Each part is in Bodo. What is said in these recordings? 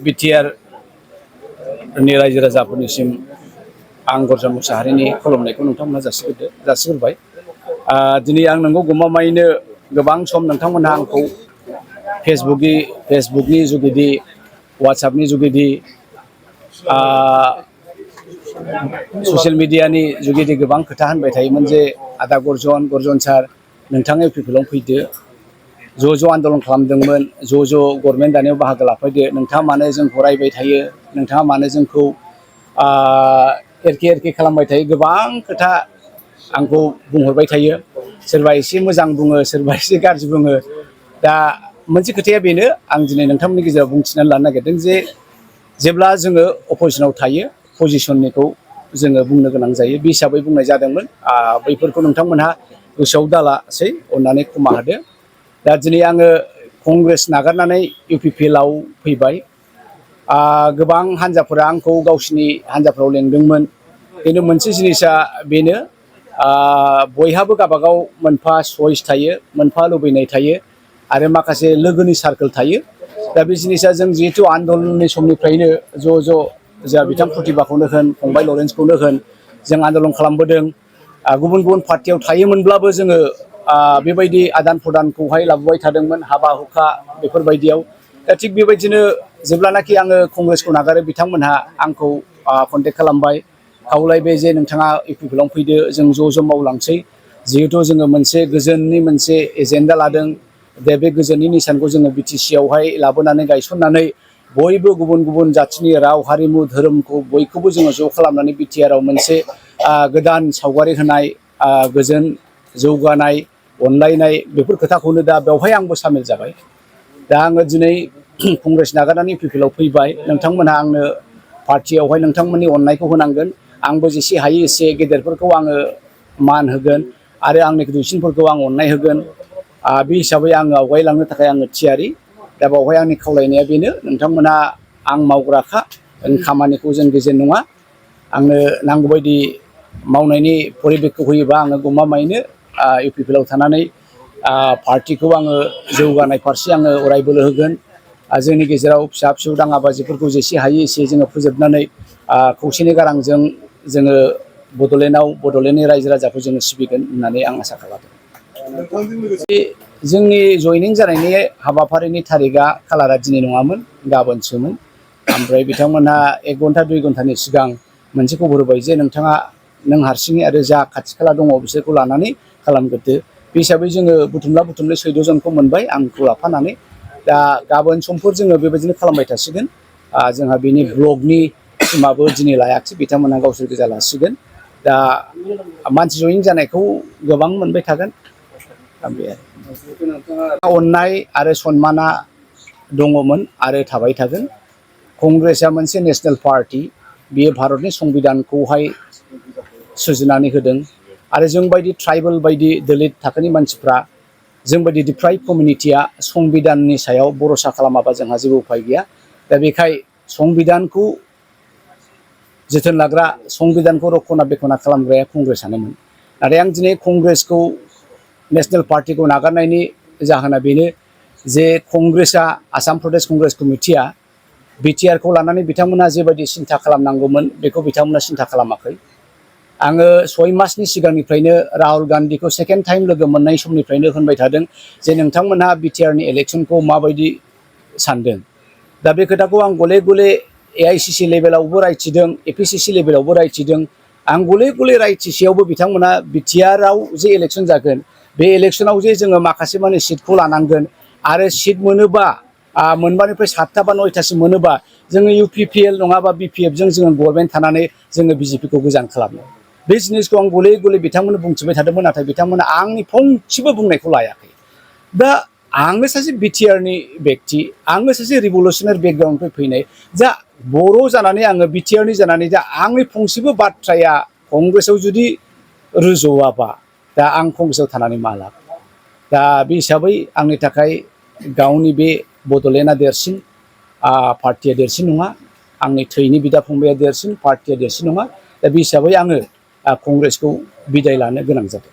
BTR नि रायजो राजाफोरनिसिम आं गरजा मुसाहारिनि खुलुमनायखौ नोंथांमोना जासिग्रोबाय। दिनै आं नोंगौ गमामायैनो गोबां सम नोंथांमोनहा आंखौ फेसबुकनि जुगेदि वाट्सएपनि जुगेदि ससियेल मिडियानि जुगेदि गोबां खोथा होनबाय थायोमोन जे आदा गरजन सार नोंथाङा UPPL फैदो, ज' आन्दलन खालामदोंमोन, ज' गभर्नमेन्ट दानायाव बाहागो लाफैदो, नोंथाङा मानो जोंखौ रायबाय थायो, नोंथाङा मानो जोंखौ एरखे खालामबाय थायो, गोबां खोथा आंखौ बुंहरबाय थायो। सोरबा एसे मोजां बुङो, सोरबा एसे गाज्रि बुङो। दा मोनसे खोथाया बेनो, आं दिनै नोंथांमोननि गेजेराव बुंथिनानै लानो नागिरदों जे जेब्ला जोङो अपजिसनाव थायो पजिसननिखौ जोङो बुंनो गोनां जायो। बे हिसाबै बुंनाय जादोंमोन। बैफोरखौ नोंथांमोनहा गोसोआव दालासै, अननानै क्षमा होदो। दा दिनै आङो कंग्रेस नागारनानै UPPL फैबाय। गोबां हान्जाफोरा आंखौ गावसिनि हान्जाफ्राव लेंदोंमोन। खिन्थु मोनसे जिनिसा बेनो, बयहाबो गावबागाव मोनफा चइस थायो, मोनफा लुबैनाय थायो आरो माखासे लोगोनि सार्कोल थायो। दा बे जिनिसा जों जिहेतु आन्दलननि समनिफ्रायनो ज' जोंहा बिथां प्रतिभाखौनो होन, फंबाय लरेन्सखौनो होन, जों आन्दलन खालामबोदों। गुबुन पार्टियाव थायोमोनब्लाबो जोङो बेबायदि आदान प्रदानखौहाय लाबोबाय थादोंमोन, हाबा हुखा बेफोरबायदियाव। दा थिग बेबायदिनो जेब्लानाखि आङो कंग्रेसखौ नागारो, बिथांमोनहा आंखौ कन्टेक्ट खालामबाय, खावलायबाय जे नोंथाङा UPPL फैदो, जों ज' मावलांसै। जिहेथु जोङो मोनसे गोजोननि मोनसे एजेन्डा लादों। दा बे गोजोननि निसानखौ जोङो BTC आवहाय लाबोनानै गायसननानै बयबो गुबुन जाथिनि राव, हारिमु, धोरोमखौ बयखौबो जोङो ज' खालामनानै BTR आव मोनसे गोदान सावगारि होनाय, गोजोन, जौगानाय, अनलायनाय, बेफोर खोथाखौनो दा बेवहाय आंबो सामिल जाबाय। दा आङो दिनै कंग्रेस नागारनानै UPPL फैबाय। नोंथांमोनहा आंनो पार्टियावहाय नोंथांमोननि अननायखौ होनांगोन। आंबो जेसे हायो एसे गेदेरफोरखौ आङो मान होगोन आरो आंनि दुइसिनफोरखौ आं अननाय होगोन। बे हिसाबै आङो आवगायलांनो थाखाय आङो थियारि। दा बावहाय आंनि खावलायनाया बेनो, नोंथांमोनहा आं मावग्राखा, खामानिखौ जों गेजेर नङा। आंनो नांगौबायदि मावनायनि परिबेखखौ होयोबा आङो गमामायैनो UPPL थानानै पार्टिखौ आङो जौगानाय फारसे आङो अराय बोलो होगोन। जोंनि गेजेराव फिसा दाङाबाजिफोरखौ जेसे हायो एसे जोङो फोजोबनानै खौसेनि गारांजों जोङो बड'लेण्डनि रायजो राजाखौ जोङो सिबिगोन होननानै आं आसा खालामदों। जोंनि जइनिं जानायनि हाबाफारिनि थारिकआ खालारा दिनै नङामोन, गाबोनसोमोन। ओमफ्राय बिथांमोनहा 1 घन्टा 2 घन्टानि सिगां मोनसे खबर होबाय जे नों हारसिङै आरो जा खाथि खाला दङ बिसोरखौ लानानै खालामग्रोदो। बे हिसाबै जोङो बुथुमला 14 जनखौ मोनबाय, आंखौ लाफानानै। दा गाबोन समफोर जोङो बेबायदिनो खालामबाय थासिगोन। जोंहा बेनि ब्लकनि टिमाबो दिनै लायाखिसै, बिथांमोनहा गावसोर गोजा लासिगोन। दा मानसि जयेन जानायखौ गोबां मोनबाय थागोन। बे अननाय आरो सनमाना दङमोन आरो थाबाय थागोन। कंग्रेसआ मोनसे नेसनेल पार्टि, बियो भारतनि संबिधानखौहाय सुजुनानै होदों आरो जोंबायदि ट्राइबेल बायदि दलित थाखोनि मानसिफ्रा, जोंबायदि डिप्राइभ कमिउनिटिया संबिधाननि सायाव भरसा खालामाबा जोंहा जेबो उफाय गैया। दा बेखाय संबिधानखौ जोथोन लाग्रा, संबिधानखौ रक्षना बेक्षना खालामग्राया कंग्रेसआनोमोन। नाथाय आं दिनै कंग्रेसखौ, नेसनेल पार्टिखौ नागारनायनि जाहोना बेनो जे कंग्रेसआ, आसाम प्रदेश कंग्रेस कमिटिया BTR खौ लानानै बिथांमोनहा जेबायदि सिन्था खालामनांगौमोन बेखौ बिथांमोना सिन्था खालामाखै। आङो 6 मासनि सिगांनिफ्रायनो राहुल गान्धीखौ सेकेन्ड टाइम लोगो मोननाय समनिफ्रायनो होनबाय थादों जे नोंथांमोनहा BTR नि इलेक्सनखौ माबायदि सानदों। दा बे खोथाखौ आं गले गले AICC लेभेलावबो रायथिदों, APCC लेभेलावबो रायथिदों। आं गले गले रायथिसेयावबो बिथांमोना BTR आव जे इलेक्सन जागोन, बे इलेक्सनाव जे जोङो माखासे माने सिटखौ लानांगोन आरो सिट मोनोबा, मोनबानिफ्राय 7टा बा 9टासिम मोनोबा जोङो UPPL नङाबा BPF जों जोङो गभर्नमेन्ट थानानै जोङो BJP खौ गोजान खालामनो। बे जिनिसखौ आं गले गले बिथांमोननो बुंथिबाय थादोंमोन, नाथाय बिथांमोना आंनि फंसेबो बुंनायखौ लायाखै। दा आङो सासे BTR नि बेक्ति, आङो सासे रिभलुसनारि बेकग्राउन्डनिफ्राय फैनाय, जा बर' जानानै आङो BTR नि जानानै दा आंनि फंसेबो बाथ्राया कंग्रेसआव जुदि रुजुवाबा, दा आं कंग्रेसआव थानानै मा लाब। दा बे हिसाबै आंनि थाखाय गावनि बे बड'लेण्डआ देरसिन, पार्टिया देरसिन नङा। आंनि थैनि बिदा फंबाया देरसिन, पार्टिया देरसिन नङा। दा बे हिसाबै आङो कंग्रेसखौ बिदाय लानो गोनां जादों।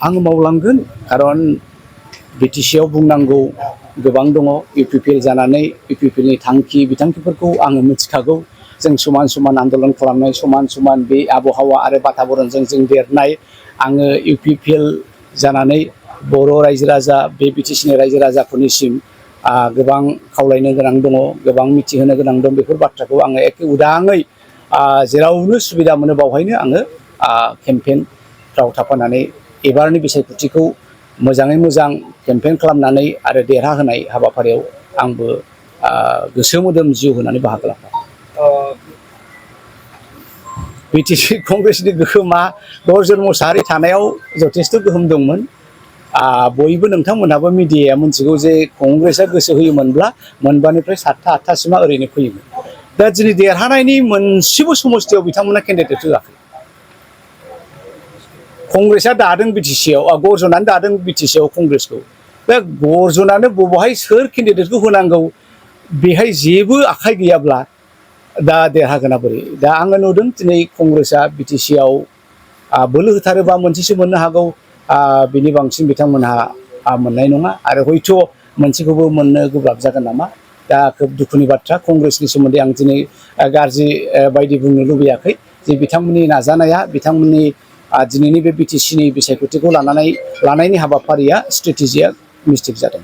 आङो मावलांगोन, खारन BTC आव बुंनांगौ गोबां दङ UPPL जानानै UPPLनि थांखि बिथांखिफोरखौ आङो मिथिखागौ जों समान समान आन्दलन खालामनाय समान समान बे आबहावा आरो बाताबरणजों जों देरनाय आङो UPPL जानानै बर' रायजो राजा बे BTCनि रायजो राजाफोरनिसिम गोबां खावलायनो गोनां दङ गोबां मिथिहोनो गोनां दं बेफोर बाथ्राखौ आङो एखे उदाङै जेरावनो सुबिदा मोनो बावहायनो आङो केम्पेइनफ्राव थाफानानै एबारनि बिसायख'थिखौ मोजाङै मोजां केम्पेइन खालामनानै आरो देरहाहोनाय हाबाफारियाव आंबो गोसो मोदोम जिउ होनानै बाहागो लाबाय। BTC कंग्रेसनि गोहोमा गर्जन मोसाहारि थानायाव जथेस्थ' गोहोम दंमोन। बयबो नोंथांमोनहाबो मिडियाया मिथिगौ जे कंग्रेसआ गोसो होयोमोनब्ला मोनबानिफ्राय 7था 8थासिमा ओरैनो फैयोमोन। दा दिनै देरहानायनि मोनसेबो समस्थियाव बिथांमोना केन्डिडेट होआखै। कंग्रेसआ दादों BTCआव गर्जनानो दादों BTCआव कंग्रेसखौ। बे गर्जनानो बबेहाय सोर केन्डिडेटखौ होनांगौ बेहाय जेबो आखाइ गैयाब्ला दा देरहागोना बोरै? दा आङो नुदों दिनै कंग्रेसआ BTCआव बोलो होथारोबा मोनसेसो मोननो हागौ बिनि बांसिन बिथांमोनहा मोननाय नङा आरो हयथ' मोनसेखौबो मोननो गोब्राब जागोन नामा। दा खोब दुखुनि बाथ्रा कंग्रेसनि सोमोन्दै आं दिनै गाज्रि बायदि बुंनो लुबैयाखै जे बिथांमोननि नाजानाया बिथांमोननि दिनैनि बे BTCनि बिसायख'थिखौ लानायनि हाबाफारिया स्ट्रेटेजिया मिस्टेक जादों।